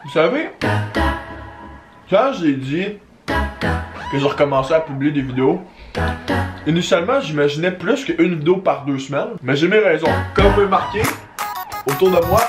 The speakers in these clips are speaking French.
Vous savez, quand j'ai dit que je recommençais à publier des vidéos, initialement j'imaginais plus qu'une vidéo par 2 semaines, mais j'ai mes raisons. Comme vous pouvez remarquer, autour de moi,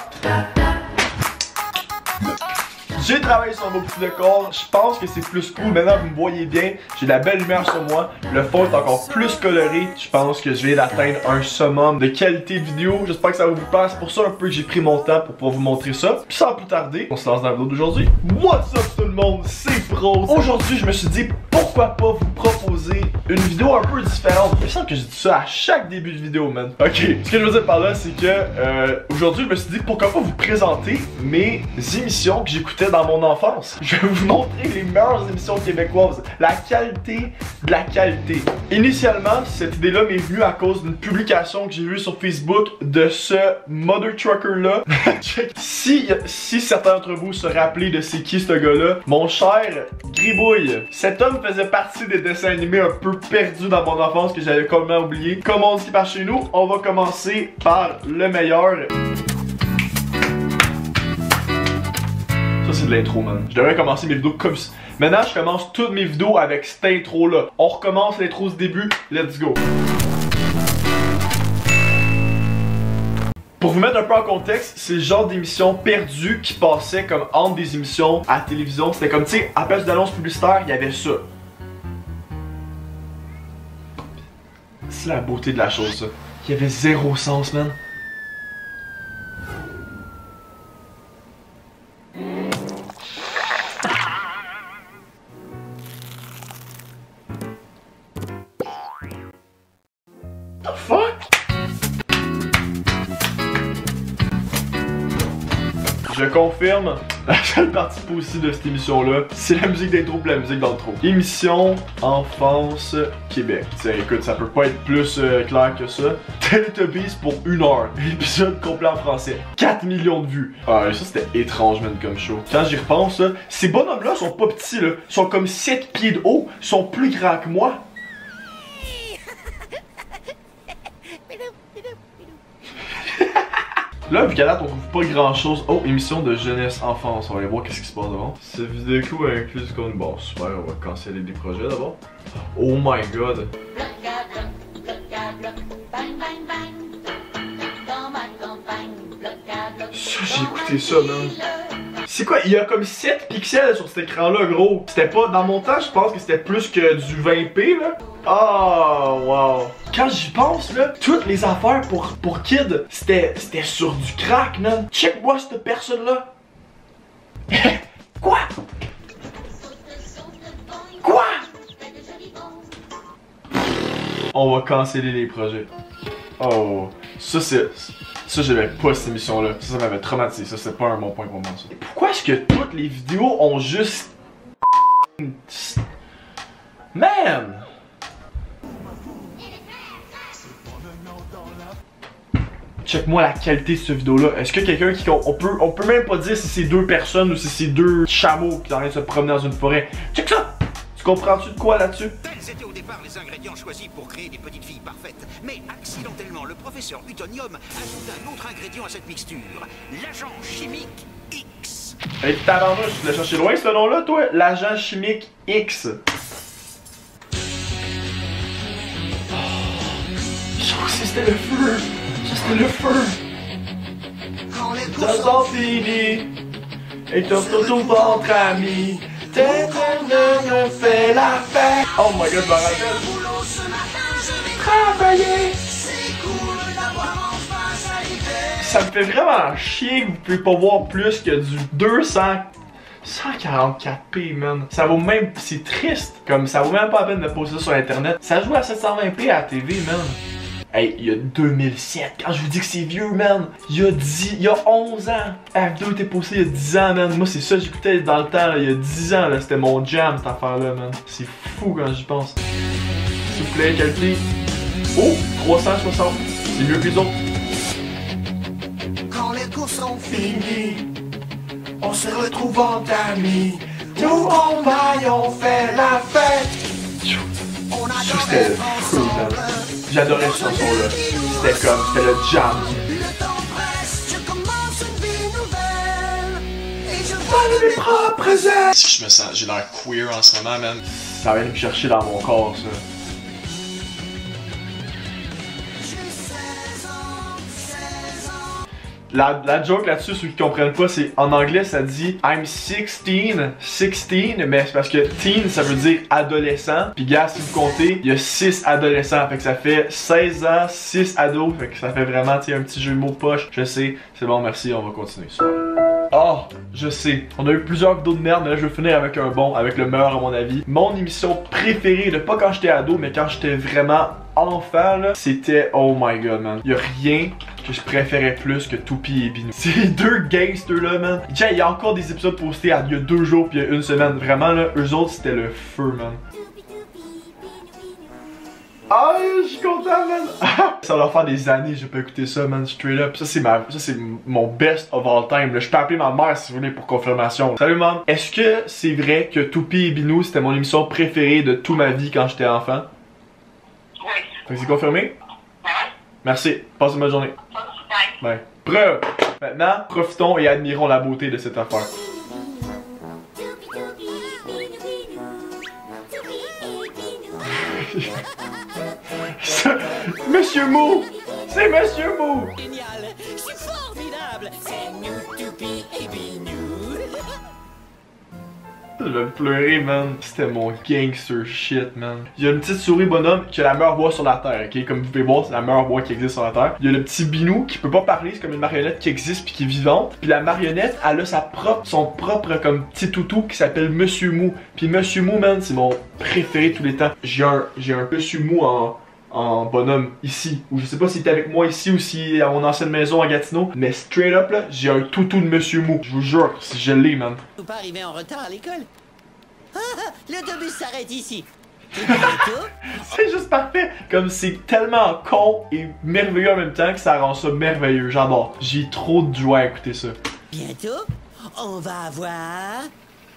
j'ai travaillé sur un beau petit décor, je pense que c'est plus cool. Maintenant vous me voyez bien, j'ai de la belle lumière sur moi, le fond est encore plus coloré. Je pense que je viens d'atteindre un summum de qualité vidéo. J'espère que ça va vous plaire, c'est pour ça un peu que j'ai pris mon temps pour pouvoir vous montrer ça. Puis sans plus tarder, on se lance dans la vidéo d'aujourd'hui. What's up tout le monde, c'est Pro. Aujourd'hui je me suis dit pourquoi pas vous proposer une vidéo un peu différente. Il me semble que je dis ça à chaque début de vidéo, man. Ok, ce que je veux dire par là, c'est que aujourd'hui je me suis dit pourquoi pas vous présenter mes émissions que j'écoutais dans mon enfance. Je vais vous montrer les meilleures émissions québécoises, la qualité de la qualité. Initialement, cette idée-là m'est venue à cause d'une publication que j'ai vue sur Facebook de ce Mother Trucker là. si certains d'entre vous se rappelaient de c'est qui ce gars-là, mon cher Gribouille, cet homme faisait partie des dessins animés un peu perdus dans mon enfance que j'avais complètement oublié. Comme on dit par chez nous, on va commencer par le meilleur. Ça c'est de l'intro, man. Je devrais commencer mes vidéos comme ça. Maintenant je commence toutes mes vidéos avec cette intro là. On recommence l'intro du début, let's go. Pour vous mettre un peu en contexte, c'est le genre d'émission perdue qui passait comme entre des émissions à la télévision. C'était comme, tu sais, à place d'annonces publicitaires, il y avait ça. C'est la beauté de la chose, ça. Il y avait zéro sens, man. The fuck? Je confirme, la seule partie positive de cette émission-là, c'est la musique d'intro et la musique d'outro. Émission Enfance Québec. Tiens, écoute, ça peut pas être plus clair que ça. Teletubbies pour 1 heure. Épisode complet en français. 4 millions de vues. Ah, ça c'était étrange, man, comme show. Quand j'y repense, là, ces bonhommes-là sont pas petits, là. Ils sont comme 7 pieds de haut. Ils sont plus grands que moi. Là, vu qu'à date, on trouve pas grand chose. Oh, émission de jeunesse enfance. On va aller voir qu'est-ce qui se passe d'abord. Cette vidéo inclut du contenu. Bon, super, on va canceller des projets d'abord. Oh my god. Ça, j'ai écouté ça, man. C'est quoi? Il y a comme 7 pixels sur cet écran-là, gros. C'était pas. Dans mon temps, je pense que c'était plus que du 20p, là. Oh, wow. Quand j'y pense, là, toutes les affaires pour kids, c'était sur du crack, man. Check-moi cette personne-là. Quoi? Quoi? On va canceller les projets. Oh, ça c'est... Ça, j'aimais pas cette émission-là. Ça m'avait traumatisé. Ça, c'est pas un bon point pour moi, ça. Et pourquoi est-ce que toutes les vidéos ont juste... Man! Check-moi la qualité de cette vidéo-là. Est-ce que quelqu'un qui... On peut même pas dire si c'est 2 personnes ou si c'est 2 chameaux qui sont en train de se promener dans une forêt. Check ça! Tu comprends-tu de quoi là-dessus? C'était au départ les ingrédients choisis pour créer des petites filles parfaites. Mais accidentellement, le professeur Utonium ajoute un autre ingrédient à cette mixture. L'agent chimique X. Hey, tabarnouche, tu l'as cherché loin ce nom-là, toi? L'agent chimique X. Je crois que c'était le feu. Ça, c'était le feu. Ça s'en finit. Et t'as tout au ventre ami. Me fait la fête. Oh my god, je me rappelle. Travailler. Ça me fait vraiment chier que vous pouvez pas voir plus que du 144p, man. Ça vaut même... C'est triste. Comme ça vaut même pas la peine de poster ça sur internet. Ça joue à 720p à la TV, man. Hey, il y a 2007, quand je vous dis que c'est vieux, man, il y a 11 ans. La vidéo était postée il y a 10 ans, man. Moi, c'est ça que j'écoutais dans le temps, là, il y a 10 ans, là. C'était mon jam, cette affaire-là, man. C'est fou quand j'y pense. S'il vous plaît, qualité. Oh, 360. C'est mieux que les autres. Quand les cours sont Fini, on se retrouve en amis. Tout en maille, on fait la fête. Ça, c'était le feu, man. J'adorais ce chanson-là. C'était le jam. Le temps presse, je commence une vie nouvelle. pas mes propres ailes. Si je me sens, j'ai l'air queer en ce moment, man. Ça vient me chercher dans mon corps, ça. La joke là-dessus, ceux qui comprennent pas, c'est en anglais ça dit I'm 16, mais c'est parce que teen ça veut dire adolescent. Puis gars, si vous comptez, il y a 6 adolescents, fait que ça fait 16 ans, 6 ados, fait que ça fait vraiment, tu sais, un petit jeu de mots poche. Je sais, c'est bon, merci, on va continuer. Oh, je sais, on a eu plusieurs vidéos de merde, mais là je veux finir avec un bon, avec le meilleur à mon avis. Mon émission préférée, de pas quand j'étais ado, mais quand j'étais vraiment enfant, là, c'était oh my god, man. Y'a rien que je préférais plus que Toupie et Binou. Ces deux gangsters là, man. Tiens, il y a encore des épisodes postés il y a 2 jours puis il y a 1 semaine. Vraiment là, eux autres c'était le feu, man. Ah, je suis content, man. Ça va leur faire des années, j'ai pas écouté ça, man, straight up. Ça c'est mon best of all time. Là, je peux appeler ma mère si vous voulez pour confirmation. Salut, maman. Est-ce que c'est vrai que Toupie et Binou c'était mon émission préférée de toute ma vie quand j'étais enfant? Oui. Fait que c'est confirmé? Ouais. Merci. Passe une bonne journée. Bye. Preuve. Maintenant, profitons et admirons la beauté de cette affaire. Monsieur Mou! C'est Monsieur Mou! Génial, c'est formidable, c'est nous, Toupie et Binou. Je vais pleurer, man. C'était mon gangster shit, man. Il y a une petite souris bonhomme qui a la meilleure voix sur la terre, ok? Comme vous pouvez voir, c'est la meilleure voix qui existe sur la terre. Il y a le petit Binou qui peut pas parler, c'est comme une marionnette qui existe puis qui est vivante. Puis la marionnette, elle a son propre comme petit toutou qui s'appelle Monsieur Mou. Puis Monsieur Mou, man, c'est mon préféré de tous les temps. J'ai un Monsieur Mou en bonhomme ici, ou je sais pas s'il était avec moi ici ou si à mon ancienne maison à Gatineau, mais straight up là, j'ai un toutou de Monsieur Mou. Je vous jure, si je l'ai, man. Faut pas arriver en retard à l'école. L'autobus s'arrête ici. Et bientôt, C'est juste parfait. Comme c'est tellement con et merveilleux en même temps que ça rend ça merveilleux. J'adore. J'ai trop de joie à écouter ça. bientôt, on va avoir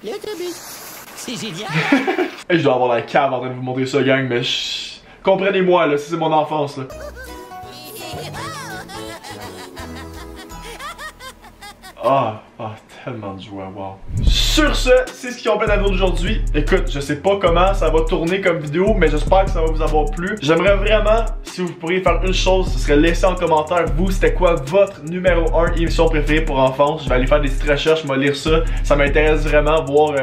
l'autobus. C'est génial. Et je dois avoir la cave en train de vous montrer ça, gang, mais comprenez-moi là, c'est mon enfance là. Ah, tellement de joie, wow. Sur ce, c'est ce qui complète la vidéo d'aujourd'hui. Écoute, je sais pas comment ça va tourner comme vidéo, mais j'espère que ça va vous avoir plu. J'aimerais vraiment, si vous pourriez faire une chose, ce serait laisser en commentaire, vous, c'était quoi votre numéro 1 émission préférée pour enfance. Je vais aller faire des petites recherches, je vais lire ça. Ça m'intéresse vraiment, voir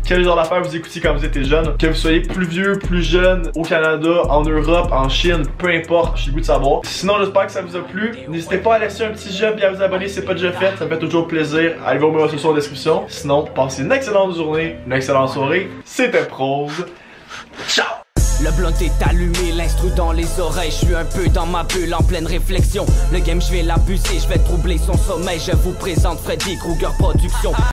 quel genre d'affaires vous écoutiez quand vous étiez jeune. Que vous soyez plus vieux, plus jeune, au Canada, en Europe, en Chine, peu importe, j'ai le goût de savoir. Sinon, j'espère que ça vous a plu. N'hésitez pas à laisser un petit j'aime et à vous abonner si c'est pas déjà fait. Ça me fait toujours plaisir. Allez voir mes ressources en description. Sinon, passez une excellente journée, une excellente soirée. C'était Prose. Ciao! Le blunt est allumé, l'instru dans les oreilles. Je suis un peu dans ma bulle en pleine réflexion. Le game, je vais l'abuser, je vais troubler son sommeil. Je vous présente Freddy Krueger Productions.